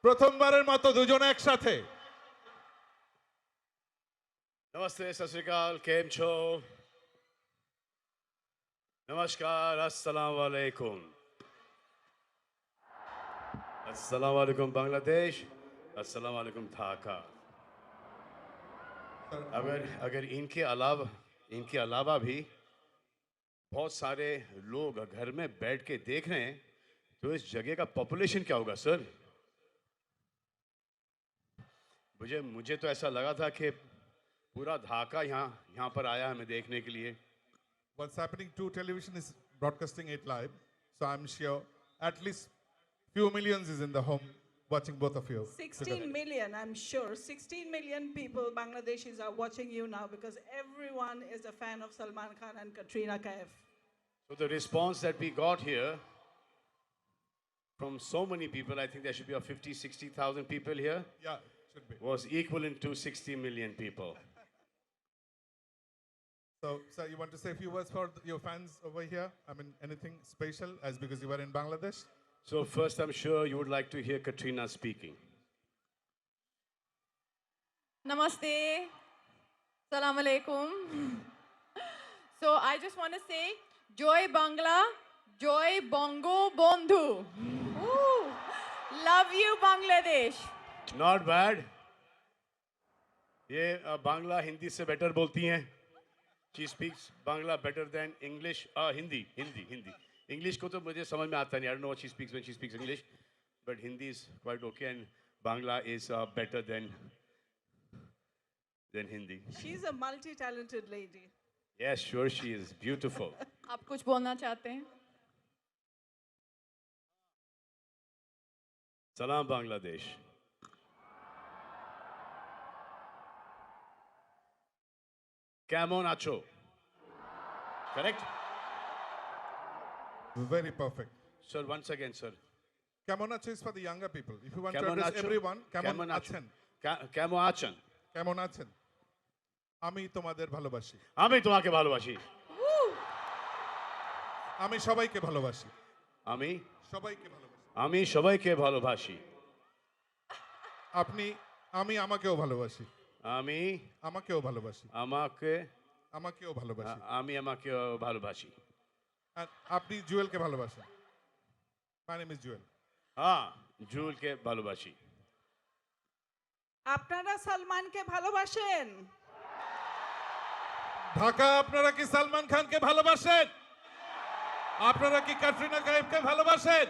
প্রথমবারের মতো দুজনে একসাথে। नमस्ते सत श्री अकाल केम छो नमस्कार अस्सलाम वालेकुम अस्सलाम वालेकुम बांग्लादेश अस्सलाम वालेकुम ढाका अगर अगर इनके अलावा भी बहुत सारे लोग घर में बैठ के देख रहे हैं तो इस जगह का पॉपुलेशन क्या होगा सर मुझे मुझे तो ऐसा लगा था कि पूरा ढाका यहाँ पर आया हमें देखने के लिए What's happening to television is broadcasting it live. So I'm sure at least few millions is in the home watching both of you. 16 million, I'm sure. 16 million people, Bangladeshis, are watching you now because everyone is a fan of Salman Khan and Katrina Kaif. So the response that we got here from so many people, I think there should be 50, 60,000 people here, Yeah, should be. was equivalent to 60 million people. So, sir, you want to say a few words for your fans over here? I mean, anything special as because you were in Bangladesh? So first, I'm sure you would like to hear Katrina speaking. Namaste. Salam alaikum. So I just want to say, Joy Bangla, Joy Bongo Bondhu. Woo. Love you, Bangladesh. Not bad. ये बांग्ला हिंदी से better बोलती हैं. She speaks Bangla better than English. Hindi. English को तो मुझे समझ में आता नहीं. I don't know what she speaks when she speaks English, but Hindi is quite okay, and Bangla is better than Hindi. She's a multi-talented lady. Yes, sure she is beautiful. आप कुछ बोलना चाहते हैं? Salam Bangladesh. Camon acho. Correct? Very perfect. Sir, once again, sir. Kamonacho is for the younger people. If you want to Kamon address acho? everyone, Kamon acho. Kamon Camo achan. কেমন আছেন? আমি তোমাদের ভালোবাসি। আমি তোমাকে ভালোবাসি। আমি সবাইকে ভালোবাসি। আমি সবাইকে ভালোবাসি। আমি সবাইকে ভালোবাসি। আপনি আমি আমাকেও ভালোবাসি। আমি আমাকেও ভালোবাসি। আমাকেও ভালোবাসি। আমি আমাকে ভালোবাসি। আর আপনি জুয়েলকে ভালোবাসেন। My name is Jewel. হ্যাঁ, জুলকে ভালোবাসি। আপনারা সালমানকে ভালোবাসেন? ঢাকা আপনারা কি সালমান খানকে ভালোবাসেন? আপনারা কি ক্যাটরিনা কাইফকে ভালোবাসেন?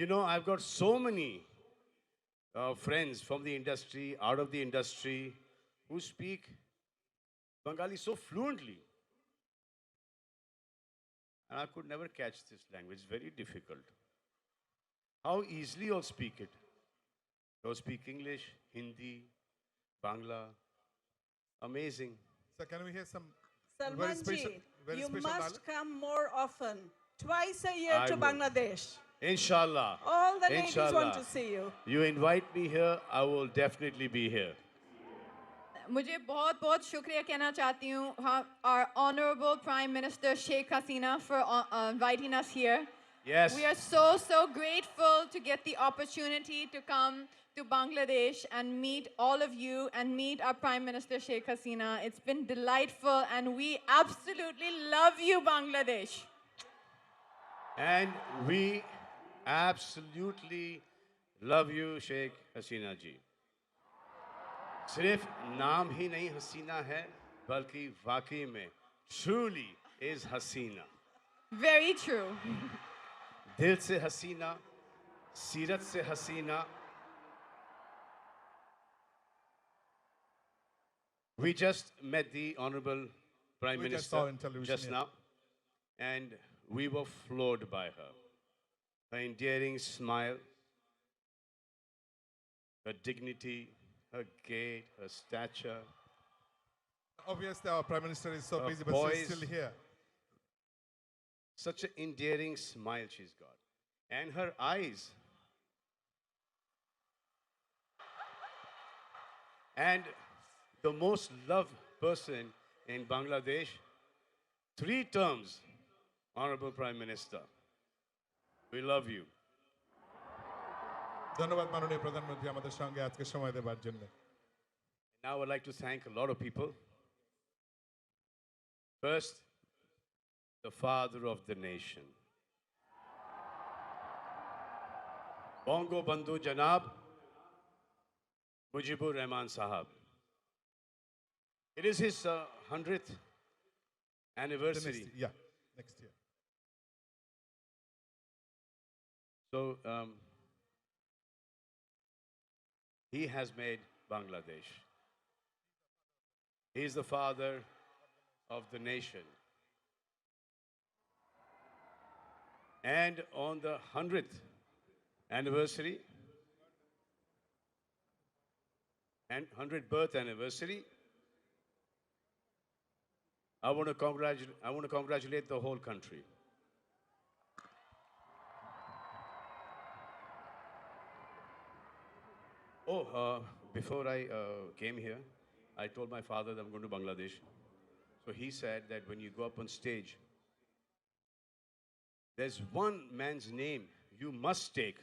You know, I've got so many friends from the industry, out of the industry, who speak Bengali so fluently. And I could never catch this language. It's very difficult. How easily you'll speak it. You'll speak English, Hindi, Bangla. Amazing. So can we hear some Salman special- ji, very you special must dialogue? come more often. Twice a year I to will. Bangladesh. Inshallah. All the ladies Inshallah. want to see you. You invite me here, I will definitely be here. मुझे बहुत बहुत शुक्रिया कहना चाहती हूँ our honorable Prime Minister Sheikh Hasina for inviting us here. Yes. We are so grateful to get the opportunity to come to Bangladesh and meet all of you and meet our Prime Minister Sheikh Hasina. It's been delightful and we absolutely love you, Bangladesh. And we absolutely love you, Sheikh Hasina ji. सिर्फ नाम ही नहीं हसीना है बल्कि वाकई में truly is Hasina Very true. दिल से हसीना सीरत से हसीना We just met the Honorable Prime We just Minister saw in television, just yeah. now, and we were floored by her. Her endearing smile, her dignity, her gait, her stature. Obviously our prime minister is so busy but poise. she's still here. Such an endearing smile she's got. And her eyes. And the most loved person in Bangladesh, 3 terms, Honorable Prime Minister. We love you. ধন্যবাদ মাননীয় প্রধানমন্ত্রী আমাদের সঙ্গে আজকে সময় দেওয়ার জন্য। Now I'd like to thank a lot of people. First, the father of the nation. Bongo Bandhu Janab Mujibur Rahman Sahab. It is his 100th The anniversary. next year. So he has made Bangladesh. He is the father of the nation. And on the 100th anniversary and 100th birth anniversary, I want to congratulate the whole country. Oh, before I came here, I told my father that I'm going to Bangladesh. So he said that when you go up on stage, there's one man's name you must take.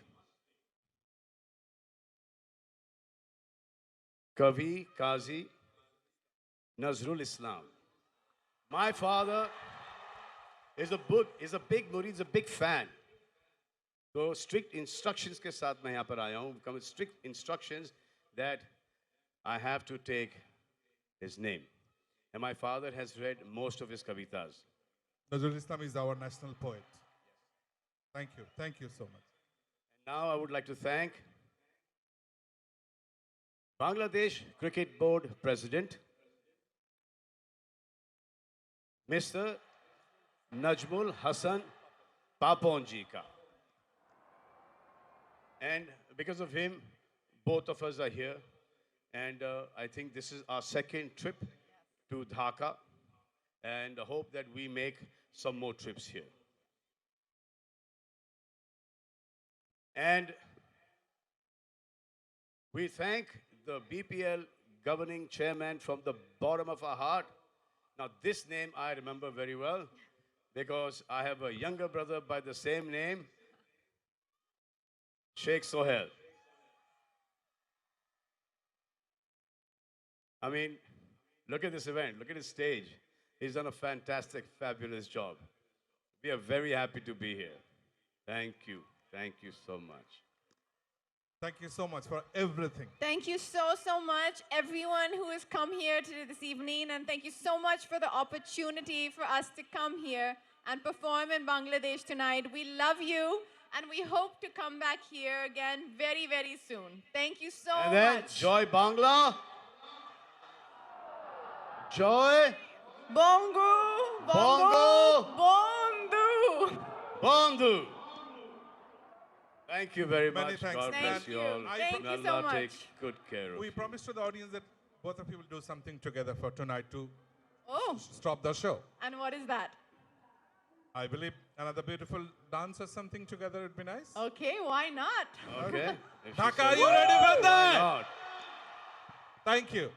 Kavi Qazi Nazrul Islam. My father is a big murid, is a big fan. So strict instructions के साथ मैं यहाँ पर आया हूँ. Come with strict instructions that I have to take his name. And my father has read most of his kavitas. Nazrul Islam is our national poet. Thank you so much. Now I would like to thank Bangladesh Cricket Board President, Mr. Najmul Hassan Paponjika. And because of him, both of us are here. And I think this is our second trip to Dhaka. And I hope that we make some more trips here. And we thank the BPL governing chairman from the bottom of our heart. Now, this name I remember very well because I have a younger brother by the same name, Sheikh Sohail. I mean, look at this event, look at his stage. He's done a fantastic, fabulous job. We are very happy to be here. Thank you. Thank you so much. Thank you so much for everything. Thank you so much, everyone who has come here today this evening, and thank you so much for the opportunity for us to come here and perform in Bangladesh tonight. We love you, and we hope to come back here again very, very soon. Thank you so And then, much. Joy Bangla. Joy Bongo, Bongo. Bondu. Bandhu. Thank you very Many much. thanks. God Thank bless you. you all. Thank May you so Allah much. take good care of We you. promised to the audience that both of you will do something together for tonight to Oh, stop the show. and what is that? I believe another beautiful dance or something together would be nice. Okay, why not? Okay. If she Dhaka, says are you ready for why that? not? Thank you.